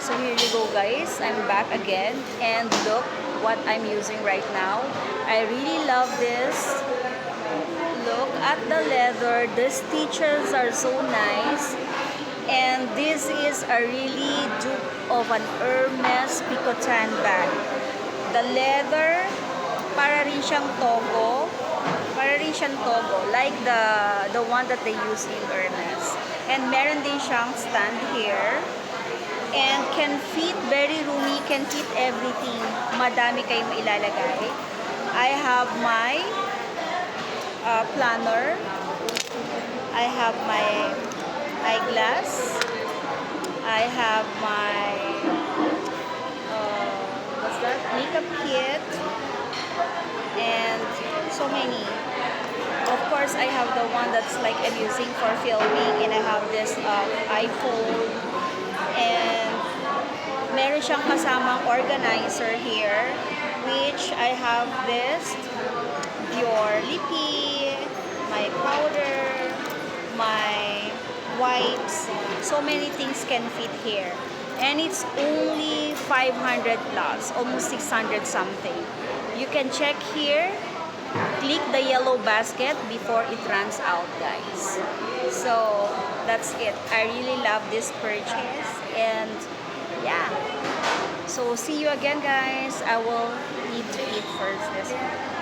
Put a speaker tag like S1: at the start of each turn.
S1: So here you go guys, I'm back again and look what I'm using right now. I really love this. Look at the leather, the stitches are so nice. And this is a really dupe of an Hermes Picotan bag. The leather, para rin siyang togo. Para rin siyang togo, like the one that they use in Hermes. And meron din siyang stand here. And can fit, very roomy, can fit everything. Madami kayong ilalagay. I have my planner. I have my eyeglass. I have my what's that? Makeup kit. And so many. Of course, I have the one that's like I'm using for filming, and I have this iPhone. And meron siyang kasamang organizer here, which I have this Dior lippy, my powder, my wipes. So many things can fit here. And it's only 500 plus, almost 600 something. You can check here. Click the yellow basket before it runs out, guys. So that's it. I really love this purchase, and yeah. So see you again, guys. I will need to eat first this one.